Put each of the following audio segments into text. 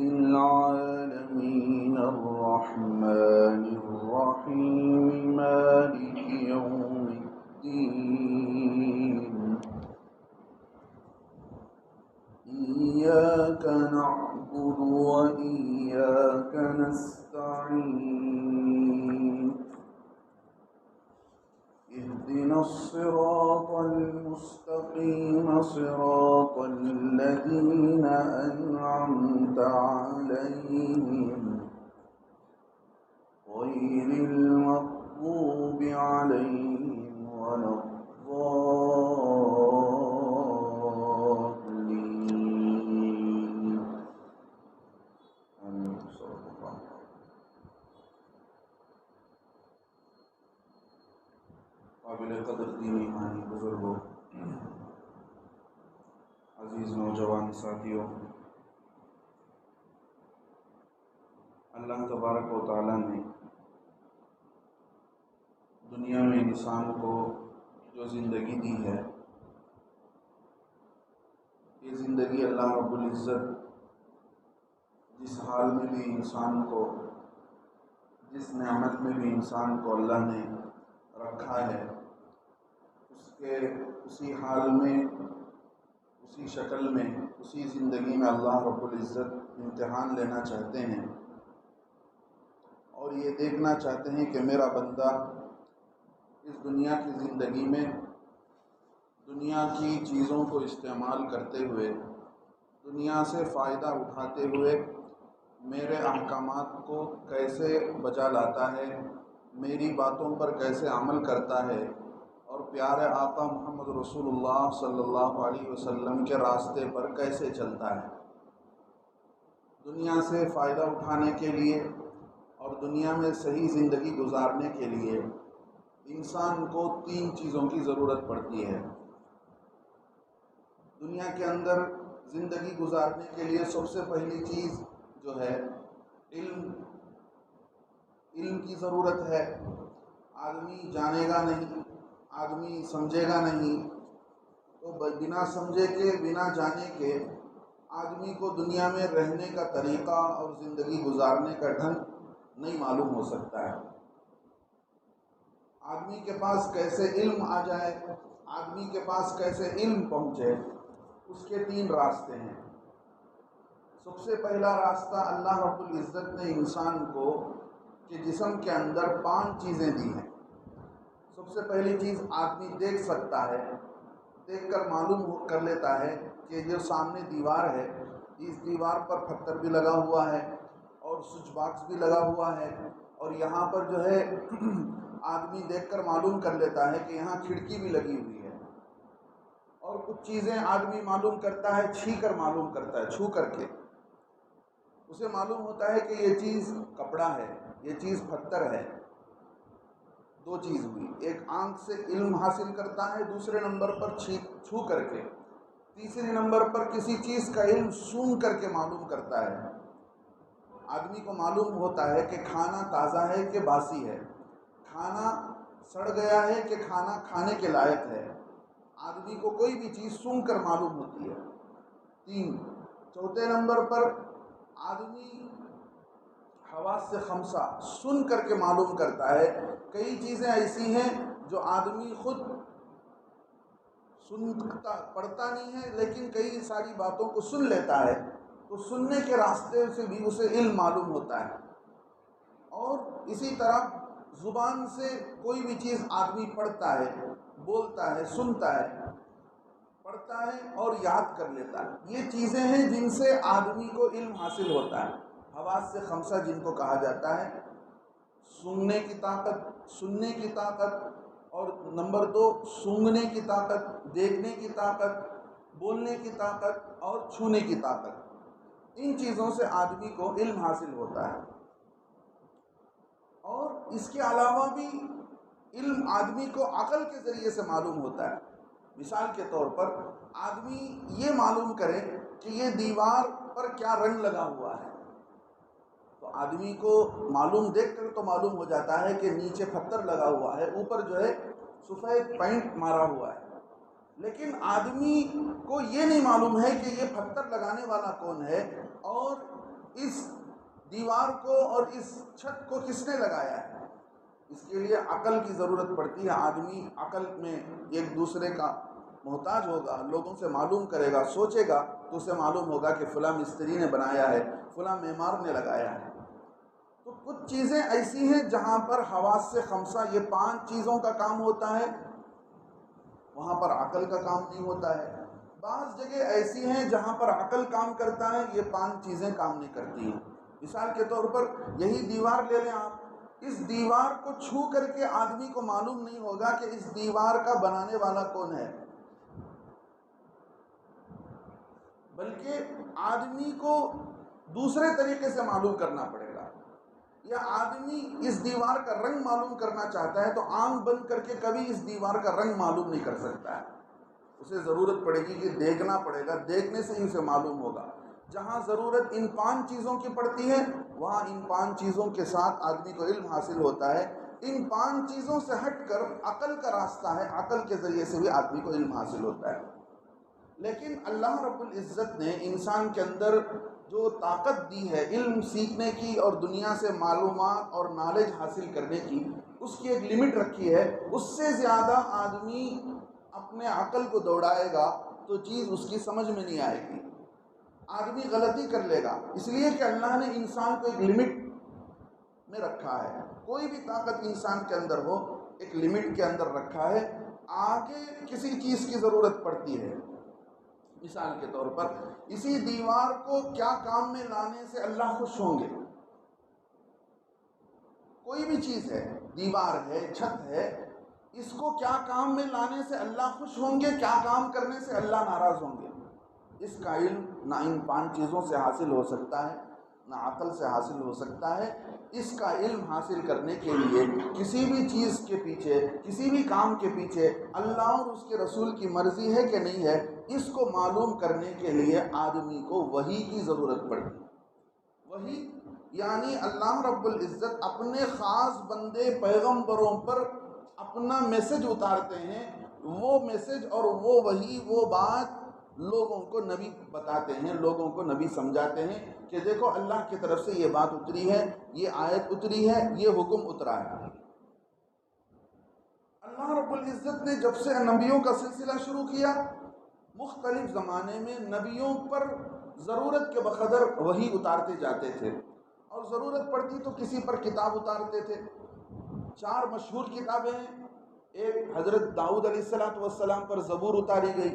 العالمين الرحمن الرحيم مالك يوم الدين إياك نعبد وإياك نستعين اهدنا الصراط المستقيم صراط الذين أنعمت عليهم غير المغضوب عليهم ولا الضالين آمين صلى الله عليه وسلم. قابل قدر دینی ایمانی بزرگوں، عزیز نوجوان ساتھیوں، اللہ تبارک و تعالیٰ نے دنیا میں انسان کو جو زندگی دی ہے، یہ زندگی اللہ رب العزت جس حال میں بھی انسان کو، جس نعمت میں بھی انسان کو اللہ نے رکھا ہے، اسی حال میں، اسی شکل میں، اسی زندگی میں اللہ رب العزت امتحان لینا چاہتے ہیں اور یہ دیکھنا چاہتے ہیں کہ میرا بندہ اس دنیا کی زندگی میں دنیا کی چیزوں کو استعمال کرتے ہوئے، دنیا سے فائدہ اٹھاتے ہوئے میرے احکامات کو کیسے بجا لاتا ہے، میری باتوں پر کیسے عمل کرتا ہے اور پیارے آقا محمد رسول اللہ صلی اللہ علیہ وسلم کے راستے پر کیسے چلتا ہے۔ دنیا سے فائدہ اٹھانے کے لیے اور دنیا میں صحیح زندگی گزارنے کے لیے انسان کو 3 چیزوں کی ضرورت پڑتی ہے۔ دنیا کے اندر زندگی گزارنے کے لیے سب سے پہلی چیز جو ہے علم کی ضرورت ہے۔ آدمی جانے گا نہیں، آدمی سمجھے گا نہیں، تو بنا سمجھے کے، بنا جانے کے آدمی کو دنیا میں رہنے کا طریقہ اور زندگی گزارنے کا ڈھنگ نہیں معلوم ہو سکتا ہے۔ آدمی کے پاس کیسے علم آ جائے، آدمی کے پاس کیسے علم پہنچے، اس کے 3 راستے ہیں۔ سب سے پہلا راستہ، اللہ رب العزت نے انسان کو کہ جسم کے اندر 5 چیزیں دی ہیں۔ سب سے پہلی چیز آدمی دیکھ سکتا ہے، دیکھ کر معلوم کر لیتا ہے کہ جو سامنے دیوار ہے، اس دیوار پر پتھر بھی لگا ہوا ہے اور سوئچ باکس بھی لگا ہوا ہے، اور یہاں پر جو ہے آدمی دیکھ کر معلوم کر لیتا ہے کہ یہاں کھڑکی بھی لگی ہوئی ہے، اور کچھ چیزیں آدمی معلوم کرتا ہے، چھو کر معلوم کرتا ہے، چھو کر کے اسے معلوم ہوتا ہے کہ یہ چیز کپڑا ہے، یہ چیز پتھر ہے۔ 2 چیز ہوئی، ایک آنکھ سے علم حاصل کرتا ہے، دوسرے نمبر پر چھو کر کے، تیسرے نمبر پر کسی چیز کا علم سن کر کے معلوم کرتا ہے۔ آدمی کو معلوم ہوتا ہے کہ کھانا تازہ ہے کہ باسی ہے، کھانا سڑ گیا ہے کہ کھانا کھانے کے لائق ہے۔ آدمی کو کوئی بھی چیز سن کر معلوم ہوتی ہے۔ 3، چوتھے نمبر پر آدمی حواس سے 5 سن کر کے معلوم کرتا ہے۔ کئی چیزیں ایسی ہیں جو آدمی خود سنتا پڑھتا نہیں ہے، لیکن کئی ساری باتوں کو سن لیتا ہے، تو سننے کے راستے سے بھی اسے علم معلوم ہوتا ہے۔ اور اسی طرح زبان سے کوئی بھی چیز آدمی پڑھتا ہے، بولتا ہے، سنتا ہے، پڑھتا ہے اور یاد کر لیتا ہے۔ یہ چیزیں ہیں جن سے آدمی کو علم حاصل ہوتا ہے۔ حواس سے 5 جن کو کہا جاتا ہے، سننے کی طاقت، سننے کی طاقت، اور نمبر 2 سونگھنے کی طاقت، دیکھنے کی طاقت، بولنے کی طاقت اور چھونے کی طاقت۔ ان چیزوں سے آدمی کو علم حاصل ہوتا ہے۔ اور اس کے علاوہ بھی علم آدمی کو عقل کے ذریعے سے معلوم ہوتا ہے۔ مثال کے طور پر آدمی یہ معلوم کرے کہ یہ دیوار پر کیا رنگ لگا ہوا ہے، تو آدمی کو معلوم دیکھ کر تو معلوم ہو جاتا ہے کہ نیچے پتھر لگا ہوا ہے، اوپر جو ہے سفید پینٹ مارا ہوا ہے۔ لیکن آدمی کو یہ نہیں معلوم ہے کہ یہ پتھر لگانے والا کون ہے اور اس دیوار کو اور اس چھت کو کس نے لگایا ہے؟ اس کے لیے عقل کی ضرورت پڑتی ہے. آدمی عقل میں ایک دوسرے کا محتاج ہوگا، لوگوں سے معلوم کرے گا، سوچے گا تو اسے معلوم ہوگا کہ فلاں مستری نے بنایا ہے، فلاں معمار نے لگایا ہے. تو کچھ چیزیں ایسی ہیں جہاں پر حواس سے خمسہ، یہ 5 چیزوں کا کام ہوتا ہے، وہاں پر عقل کا کام نہیں ہوتا ہے. بعض جگہ ایسی ہیں جہاں پر عقل کام کرتا ہے، یہ 5 چیزیں کام نہیں کرتی ہیں. مثال کے طور پر یہی دیوار لے لیں آپ. اس دیوار کو چھو کر کے آدمی کو معلوم نہیں ہوگا کہ اس دیوار کا بنانے والا کون ہے، بلکہ آدمی کو دوسرے طریقے سے معلوم کرنا پڑے گا. یا آدمی اس دیوار کا رنگ معلوم کرنا چاہتا ہے تو آنکھ بند کر کے کبھی اس دیوار کا رنگ معلوم نہیں کر سکتا ہے، اسے ضرورت پڑے گی کہ دیکھنا پڑے گا، دیکھنے سے ہی اسے معلوم ہوگا. جہاں ضرورت ان 5 چیزوں کی پڑتی ہے وہاں ان 5 چیزوں کے ساتھ آدمی کو علم حاصل ہوتا ہے. ان 5 چیزوں سے ہٹ کر عقل کا راستہ ہے، عقل کے ذریعے سے بھی آدمی کو علم حاصل ہوتا ہے. لیکن اللہ رب العزت نے انسان کے اندر جو طاقت دی ہے علم سیکھنے کی اور دنیا سے معلومات اور نالج حاصل کرنے کی، اس کی ایک لمٹ رکھی ہے. اس سے زیادہ آدمی اپنے عقل کو دوڑائے گا تو چیز اس کی سمجھ میں نہیں آئے گی، آدمی غلطی کر لے گا. اس لیے کہ اللہ نے انسان کو ایک لمٹ میں رکھا ہے. کوئی بھی طاقت انسان کے اندر ہو ایک لمٹ کے اندر رکھا ہے. آگے کسی چیز کی ضرورت پڑتی ہے. مثال کے طور پر اسی دیوار کو کیا کام میں لانے سے اللہ خوش ہوں گے؟ کوئی بھی چیز ہے، دیوار ہے، چھت ہے، اس کو کیا کام میں لانے سے اللہ خوش ہوں گے، کیا کام کرنے سے اللہ ناراض ہوں گے؟ اس کا علم نہ ان 5 چیزوں سے حاصل ہو سکتا ہے، نہ عقل سے حاصل ہو سکتا ہے. اس کا علم حاصل کرنے کے لیے کسی بھی چیز کے پیچھے، کسی بھی کام کے پیچھے اللہ اور اس کے رسول کی مرضی ہے کہ نہیں ہے، اس کو معلوم کرنے کے لیے آدمی کو وحی کی ضرورت پڑتی ہے. وحی یعنی اللہ رب العزت اپنے خاص بندے پیغمبروں پر اپنا میسج اتارتے ہیں. وہ میسج اور وہ وحی، وہ بات لوگوں کو نبی بتاتے ہیں، لوگوں کو نبی سمجھاتے ہیں کہ دیکھو اللہ کی طرف سے یہ بات اتری ہے، یہ آیت اتری ہے، یہ حکم اترا ہے. اللہ رب العزت نے جب سے نبیوں کا سلسلہ شروع کیا، مختلف زمانے میں نبیوں پر ضرورت کے بقدر وحی اتارتے جاتے تھے، اور ضرورت پڑتی تو کسی پر کتاب اتارتے تھے. 4 مشہور کتابیں ہیں. ایک حضرت داؤد علیہ السلام پر زبور اتاری گئی،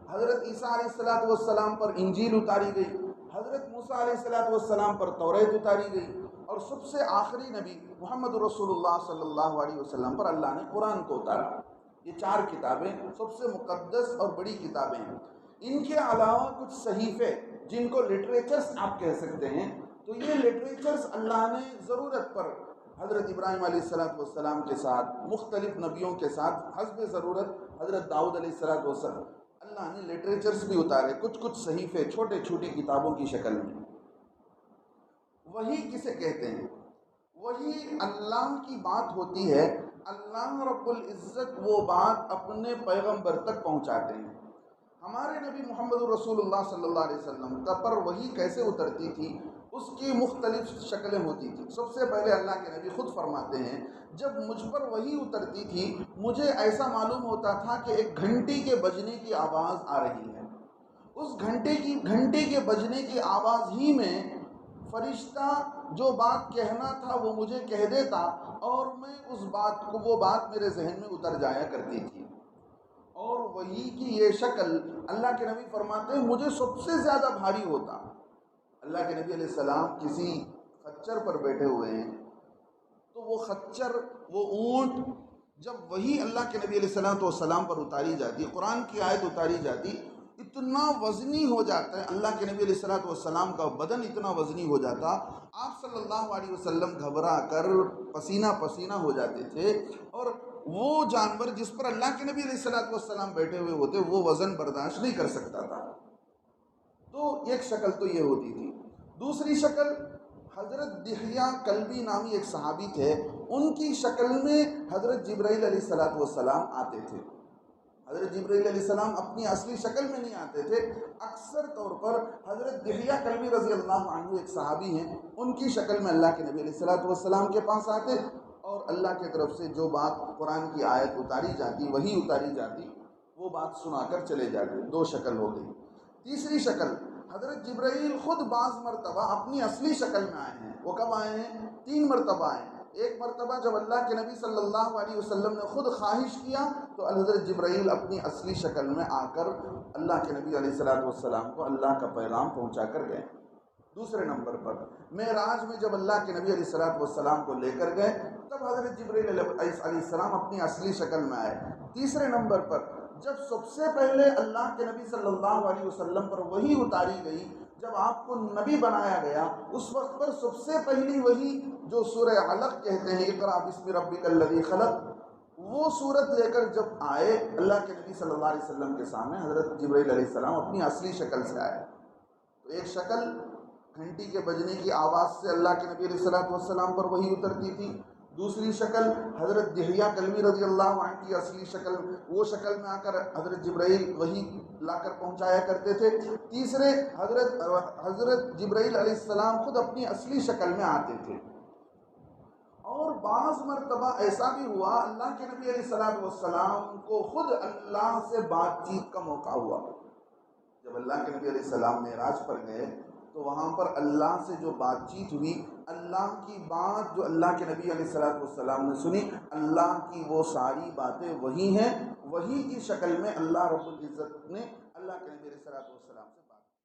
حضرت عیسیٰ علیہ السلام پر انجیل اتاری گئی، حضرت موسیٰ علیہ السلام پر توریت اتاری گئی، اور سب سے آخری نبی محمد رسول اللہ صلی اللہ علیہ وسلم پر اللہ نے قرآن کو اتارا. یہ 4 کتابیں سب سے مقدس اور بڑی کتابیں ہیں. ان کے علاوہ کچھ صحیفے جن کو لٹریچرز آپ کہہ سکتے ہیں، تو یہ لٹریچرز اللہ نے ضرورت پر حضرت ابراہیم علیہ السلام کے ساتھ، مختلف نبیوں کے ساتھ حسب ضرورت، حضرت داؤد علیہ السلام، اللہ نے لٹریچرز بھی اتارے، کچھ صحیفے چھوٹے چھوٹی کتابوں کی شکل میں. وحی کسے کہتے ہیں؟ وحی اللہ کی بات ہوتی ہے. اللہ رب العزت وہ بات اپنے پیغمبر تک پہنچاتے ہیں. ہمارے نبی محمد رسول اللہ صلی اللہ علیہ وسلم کا پر وحی کیسے اترتی تھی، اس کی مختلف شکلیں ہوتی تھیں. سب سے پہلے اللہ کے نبی خود فرماتے ہیں جب مجھ پر وحی اترتی تھی مجھے ایسا معلوم ہوتا تھا کہ ایک گھنٹی کے بجنے کی آواز آ رہی ہے. اس گھنٹی کے بجنے کی آواز ہی میں فرشتہ جو بات کہنا تھا وہ مجھے کہہ دیتا، اور میں اس بات کو، وہ بات میرے ذہن میں اتر جایا کرتی تھی. اور وحی کی یہ شکل اللہ کے نبی فرماتے ہیں مجھے سب سے زیادہ بھاری ہوتا. اللہ کے نبی علیہ السلام کسی خچر پر بیٹھے ہوئے ہیں، تو وہ خچر، وہ اونٹ، جب وہی اللہ کے نبی علیہ السلام پر اتاری جاتی، قرآن کی آیت اتاری جاتی، اتنا وزنی ہو جاتا ہے. اللہ کے نبی علیہ السلام کا بدن اتنا وزنی ہو جاتا، آپ صلی اللہ علیہ وسلم گھبرا کر پسینہ پسینہ ہو جاتے تھے. اور وہ جانور جس پر اللہ کے نبی علیہ السلام بیٹھے ہوئے ہوتے وہ وزن برداشت نہیں کر سکتا تھا. تو ایک شکل تو یہ ہوتی تھی. دوسری شکل حضرت دحیہ کلبی نامی ایک صحابی تھے، ان کی شکل میں حضرت جبرائیل علیہ السلام آتے تھے. حضرت جبرائیل علیہ السلام اپنی اصلی شکل میں نہیں آتے تھے، اکثر طور پر حضرت دحیہ کلبی رضی اللہ عنہ ایک صحابی ہیں، ان کی شکل میں اللہ کے نبی علیہ السلام کے پاس آتے اور اللہ کی طرف سے جو بات قرآن کی آیت اتاری جاتی، وہی اتاری جاتی، وہ بات سنا کر چلے جاتے۔ دو شکل ہو گئی۔ تیسری شکل، حضرت جبرائیل خود بعض مرتبہ اپنی اصلی شکل میں آئے ہیں۔ وہ کب آئے ہیں؟ 3 مرتبہ آئے ہیں۔ ایک مرتبہ جب اللہ کے نبی صلی اللہ علیہ وسلم نے خود خواہش کیا تو حضرت جبرائیل اپنی اصلی شکل میں آ کر اللہ کے نبی علیہ السلام کو اللہ کا پیغام پہنچا کر گئے۔ دوسرے نمبر پر معراج میں جب اللہ کے نبی علیہ السلام کو لے کر گئے تب حضرت جبرائیل علیہ السلام اپنی اصلی شکل میں آئے۔ تیسرے نمبر پر جب سب سے پہلے اللہ کے نبی صلی اللہ علیہ وسلم پر وحی اتاری گئی، جب آپ کو نبی بنایا گیا، اس وقت پر سب سے پہلی وحی جو سورہ علق کہتے ہیں، اقرأ بسم ربک الذی خلق، وہ صورت لے کر جب آئے اللہ کے نبی صلی اللہ علیہ وسلم کے سامنے، حضرت جبرائیل علیہ السلام اپنی اصلی شکل سے آئے۔ تو ایک شکل گھنٹی کے بجنے کی آواز سے اللہ کے نبی علیہ السلام پر وحی اترتی تھی، دوسری شکل حضرت دحیہ کلبی رضی اللہ عنہ کی اصلی شکل، وہ شکل میں آ کر حضرت جبرائیل وحی لا کر پہنچایا کرتے تھے، تیسرے حضرت جبرائیل علیہ السلام خود اپنی اصلی شکل میں آتے تھے۔ اور بعض مرتبہ ایسا بھی ہوا اللہ کے نبی علیہ السلام کو خود اللہ سے بات چیت کا موقع ہوا۔ جب اللہ کے نبی علیہ السلام معراج پر گئے تو وہاں پر اللہ سے جو بات چیت ہوئی، اللہ کی بات جو اللہ کے نبی علیہ السلام نے سنی، اللہ کی وہ ساری باتیں وہی ہیں، وہی کی شکل میں اللہ رب العزت نے اللہ کے نبی علیہ السلام سے